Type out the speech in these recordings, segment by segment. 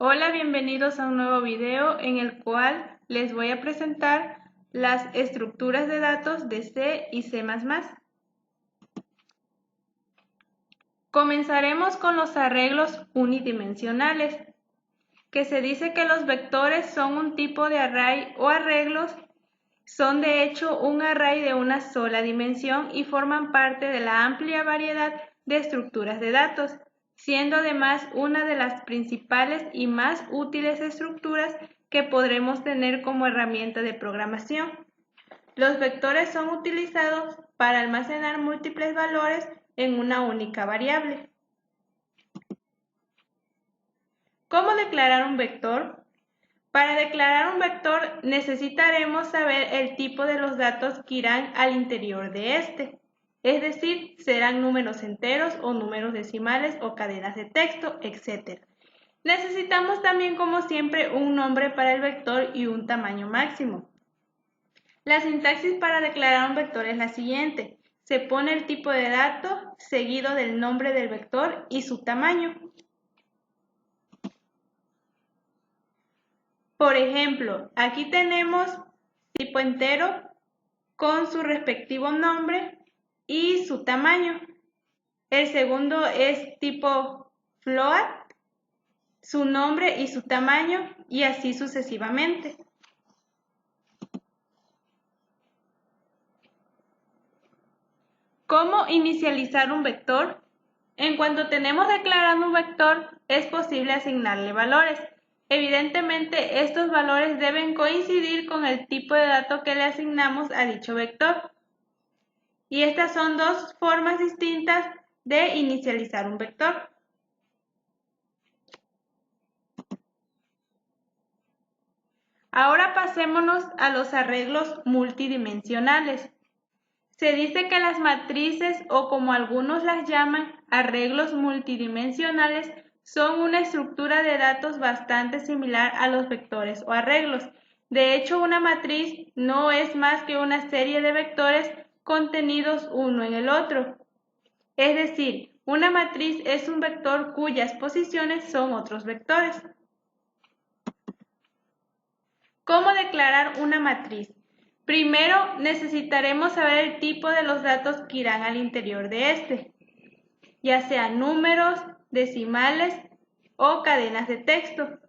Hola, bienvenidos a un nuevo video en el cual les voy a presentar las estructuras de datos de C y C++. Comenzaremos con los arreglos unidimensionales, que se dice que los vectores son un tipo de array o arreglos, son de hecho un array de una sola dimensión y forman parte de la amplia variedad de estructuras de datos, siendo además una de las principales y más útiles estructuras que podremos tener como herramienta de programación. Los vectores son utilizados para almacenar múltiples valores en una única variable. ¿Cómo declarar un vector? Para declarar un vector necesitaremos saber el tipo de los datos que irán al interior de este. Es decir, serán números enteros o números decimales o cadenas de texto, etc. Necesitamos también, como siempre, un nombre para el vector y un tamaño máximo. La sintaxis para declarar un vector es la siguiente. Se pone el tipo de dato seguido del nombre del vector y su tamaño. Por ejemplo, aquí tenemos tipo entero con su respectivo nombre y su tamaño. El segundo es tipo float, su nombre y su tamaño, y así sucesivamente. ¿Cómo inicializar un vector? En cuanto tenemos declarado un vector, es posible asignarle valores. Evidentemente, estos valores deben coincidir con el tipo de dato que le asignamos a dicho vector. Y estas son dos formas distintas de inicializar un vector. Ahora pasémonos a los arreglos multidimensionales. Se dice que las matrices, o como algunos las llaman, arreglos multidimensionales, son una estructura de datos bastante similar a los vectores o arreglos. De hecho, una matriz no es más que una serie de vectores contenidos uno en el otro. Es decir, una matriz es un vector cuyas posiciones son otros vectores. ¿Cómo declarar una matriz? Primero necesitaremos saber el tipo de los datos que irán al interior de este, ya sean números, decimales o cadenas de texto,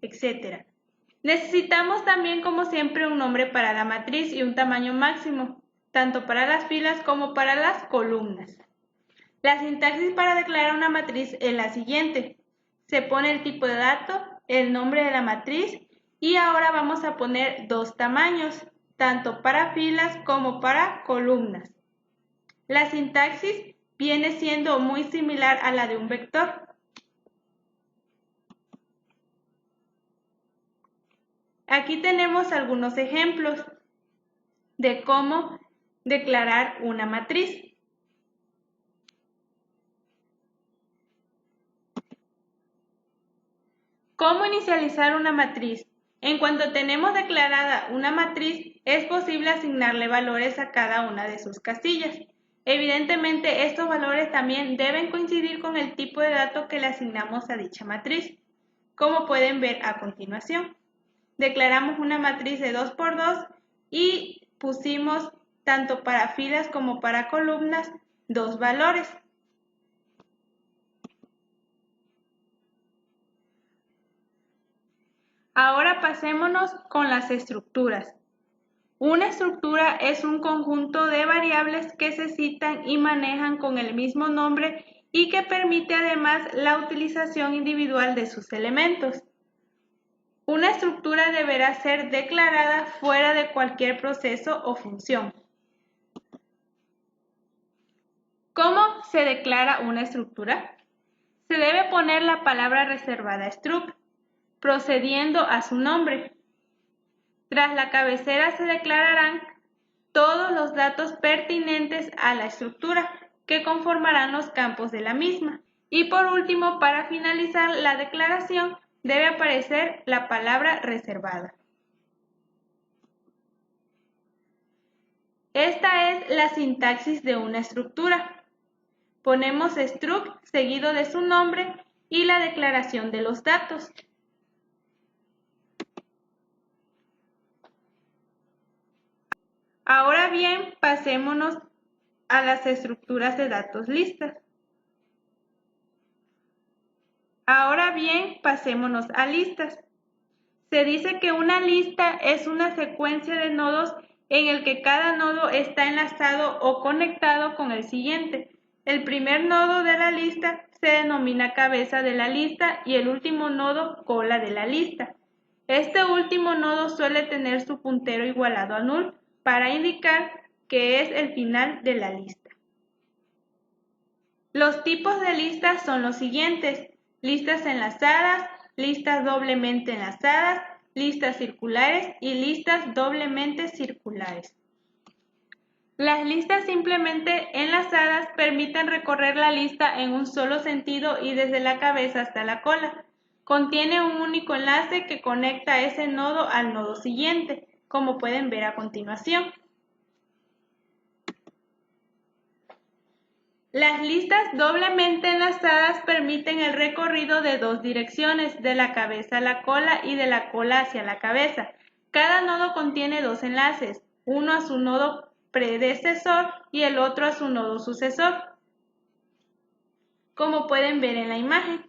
etc. Necesitamos también, como siempre, un nombre para la matriz y un tamaño máximo, tanto para las filas como para las columnas. La sintaxis para declarar una matriz es la siguiente. Se pone el tipo de dato, el nombre de la matriz y ahora vamos a poner dos tamaños, tanto para filas como para columnas. La sintaxis viene siendo muy similar a la de un vector. Aquí tenemos algunos ejemplos de cómo declarar una matriz. ¿Cómo inicializar una matriz? En cuanto tenemos declarada una matriz, es posible asignarle valores a cada una de sus casillas. Evidentemente, estos valores también deben coincidir con el tipo de dato que le asignamos a dicha matriz, como pueden ver a continuación. Declaramos una matriz de 2 por 2 y pusimos tanto para filas como para columnas dos valores. Ahora pasémonos con las estructuras. Una estructura es un conjunto de variables que se citan y manejan con el mismo nombre y que permite además la utilización individual de sus elementos. Una estructura deberá ser declarada fuera de cualquier proceso o función. ¿Cómo se declara una estructura? Se debe poner la palabra reservada struct, procediendo a su nombre. Tras la cabecera se declararán todos los datos pertinentes a la estructura que conformarán los campos de la misma. Y por último, para finalizar la declaración, debe aparecer la palabra reservada. Esta es la sintaxis de una estructura. Ponemos struct seguido de su nombre y la declaración de los datos. Ahora bien, pasémonos a las estructuras de datos listas. Ahora bien, pasémonos a listas. Se dice que una lista es una secuencia de nodos en el que cada nodo está enlazado o conectado con el siguiente. El primer nodo de la lista se denomina cabeza de la lista y el último nodo cola de la lista. Este último nodo suele tener su puntero igualado a null para indicar que es el final de la lista. Los tipos de listas son los siguientes: listas enlazadas, listas doblemente enlazadas, listas circulares y listas doblemente circulares. Las listas simplemente enlazadas permiten recorrer la lista en un solo sentido y desde la cabeza hasta la cola. Contiene un único enlace que conecta ese nodo al nodo siguiente, como pueden ver a continuación. Las listas doblemente enlazadas permiten el recorrido de dos direcciones, de la cabeza a la cola y de la cola hacia la cabeza. Cada nodo contiene dos enlaces, uno a su nodo predecesor y el otro a su nodo sucesor, como pueden ver en la imagen.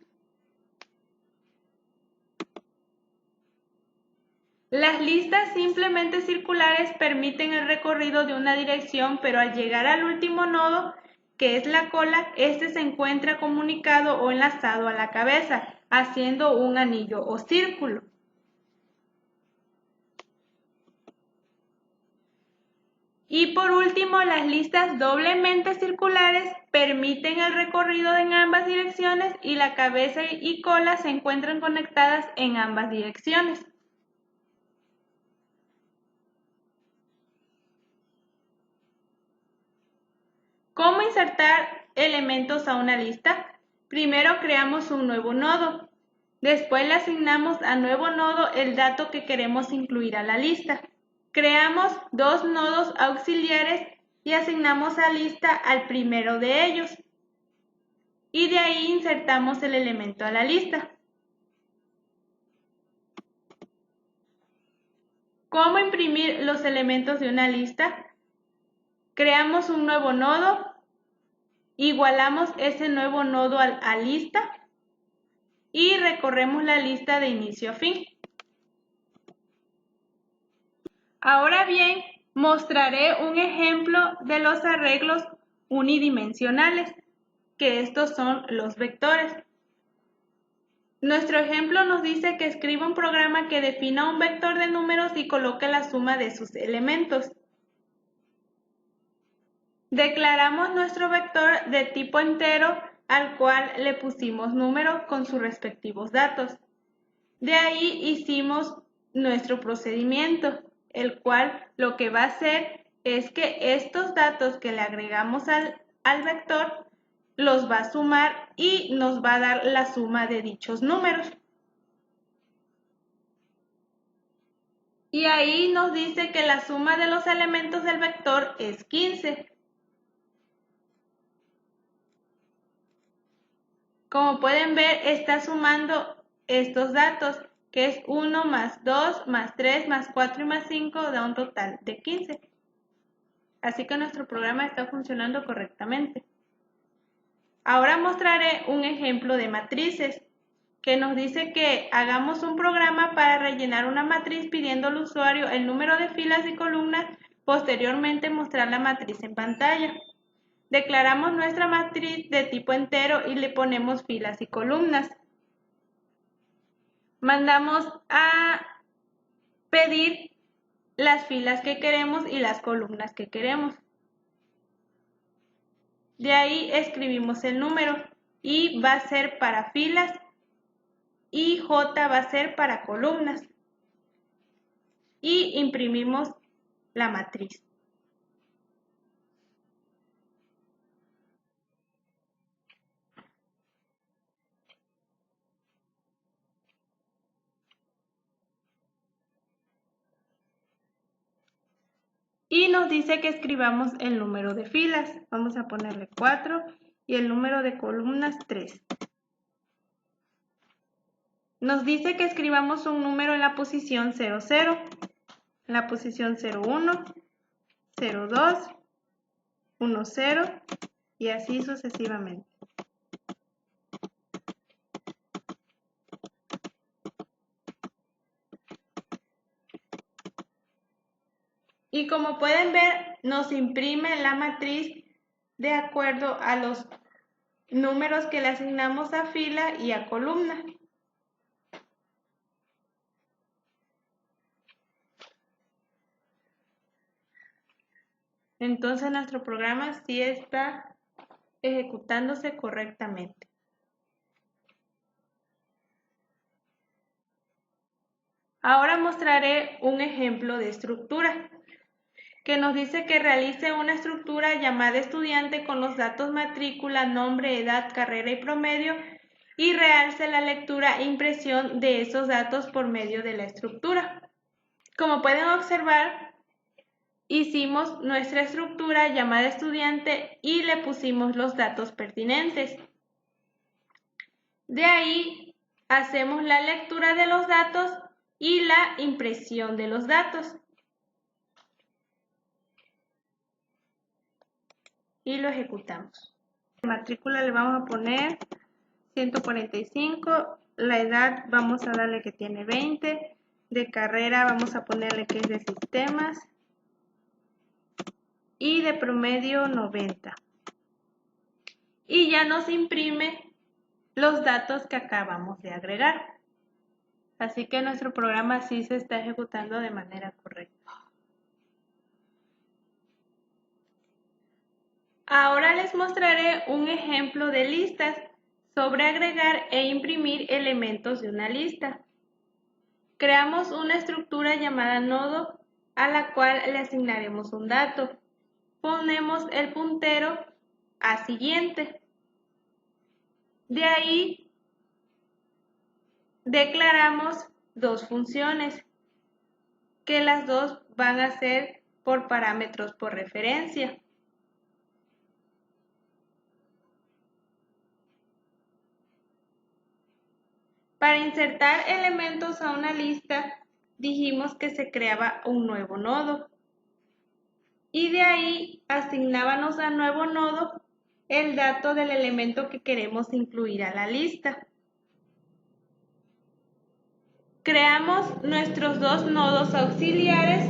Las listas simplemente circulares permiten el recorrido de una dirección, pero al llegar al último nodo, que es la cola, este se encuentra comunicado o enlazado a la cabeza, haciendo un anillo o círculo. Y por último, las listas doblemente circulares permiten el recorrido en ambas direcciones y la cabeza y cola se encuentran conectadas en ambas direcciones. ¿Cómo insertar elementos a una lista? Primero creamos un nuevo nodo. Después le asignamos al nuevo nodo el dato que queremos incluir a la lista. Creamos dos nodos auxiliares y asignamos a lista al primero de ellos. Y de ahí insertamos el elemento a la lista. ¿Cómo imprimir los elementos de una lista? Creamos un nuevo nodo, igualamos ese nuevo nodo a lista y recorremos la lista de inicio a fin. Ahora bien, mostraré un ejemplo de los arreglos unidimensionales, que estos son los vectores. Nuestro ejemplo nos dice que escriba un programa que defina un vector de números y coloque la suma de sus elementos. Declaramos nuestro vector de tipo entero al cual le pusimos números con sus respectivos datos. De ahí hicimos nuestro procedimiento, el cual lo que va a hacer es que estos datos que le agregamos al vector los va a sumar y nos va a dar la suma de dichos números. Y ahí nos dice que la suma de los elementos del vector es 15. Como pueden ver, está sumando estos datos, que es 1 más 2 más 3 más 4 y más 5, da un total de 15. Así que nuestro programa está funcionando correctamente. Ahora mostraré un ejemplo de matrices, que nos dice que hagamos un programa para rellenar una matriz pidiendo al usuario el número de filas y columnas, posteriormente mostrar la matriz en pantalla. Declaramos nuestra matriz de tipo entero y le ponemos filas y columnas. Mandamos a pedir las filas que queremos y las columnas que queremos. De ahí escribimos el número, I va a ser para filas y J va a ser para columnas. Y imprimimos la matriz. Y nos dice que escribamos el número de filas. Vamos a ponerle 4 y el número de columnas 3. Nos dice que escribamos un número en la posición 00, en la posición 01, 02, 10 y así sucesivamente. Y como pueden ver, nos imprime la matriz de acuerdo a los números que le asignamos a fila y a columna. Entonces nuestro programa sí está ejecutándose correctamente. Ahora mostraré un ejemplo de estructura que nos dice que realice una estructura llamada estudiante con los datos matrícula, nombre, edad, carrera y promedio y realce la lectura e impresión de esos datos por medio de la estructura. Como pueden observar, hicimos nuestra estructura llamada estudiante y le pusimos los datos pertinentes. De ahí hacemos la lectura de los datos y la impresión de los datos. Y lo ejecutamos. La matrícula le vamos a poner 145, la edad vamos a darle que tiene 20, de carrera vamos a ponerle que es de sistemas y de promedio 90. Y ya nos imprime los datos que acabamos de agregar. Así que nuestro programa sí se está ejecutando de manera correcta. Ahora les mostraré un ejemplo de listas sobre agregar e imprimir elementos de una lista. Creamos una estructura llamada nodo a la cual le asignaremos un dato. Ponemos el puntero a siguiente. De ahí declaramos dos funciones, que las dos van a ser por parámetros por referencia. Para insertar elementos a una lista, dijimos que se creaba un nuevo nodo. Y de ahí asignábamos al nuevo nodo el dato del elemento que queremos incluir a la lista. Creamos nuestros dos nodos auxiliares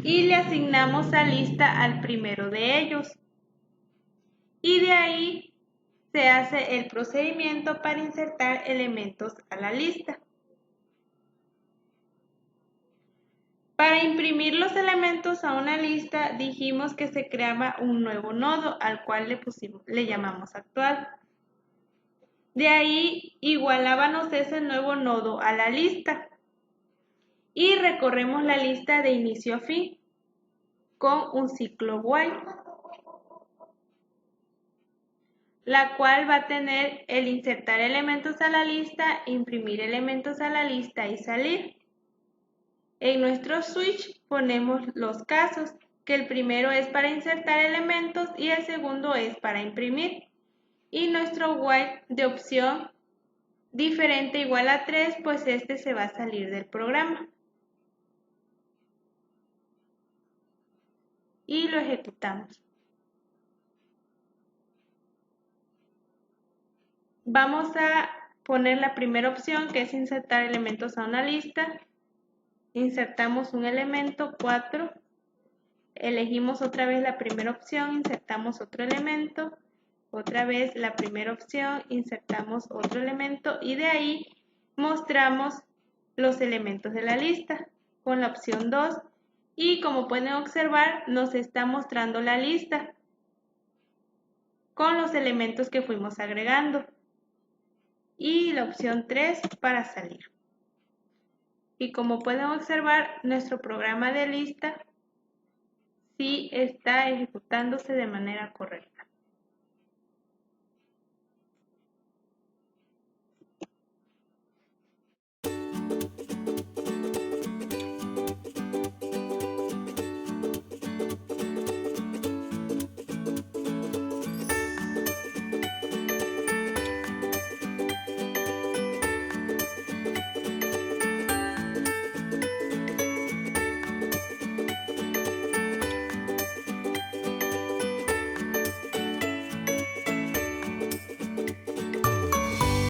y le asignamos a lista al primero de ellos. Y de ahí se hace el procedimiento para insertar elementos a la lista. Para imprimir los elementos a una lista, dijimos que se creaba un nuevo nodo al cual le llamamos actual. De ahí igualábamos ese nuevo nodo a la lista y recorremos la lista de inicio a fin con un ciclo while, la cual va a tener el insertar elementos a la lista, imprimir elementos a la lista y salir. En nuestro switch ponemos los casos, que el primero es para insertar elementos y el segundo es para imprimir. Y nuestro while de opción diferente igual a 3, pues este se va a salir del programa. Y lo ejecutamos. Vamos a poner la primera opción, que es insertar elementos a una lista. Insertamos un elemento, 4. Elegimos otra vez la primera opción, insertamos otro elemento. Otra vez la primera opción, insertamos otro elemento y de ahí mostramos los elementos de la lista con la opción 2 y como pueden observar nos está mostrando la lista con los elementos que fuimos agregando y la opción 3 para salir. Y como pueden observar, nuestro programa de lista sí está ejecutándose de manera correcta.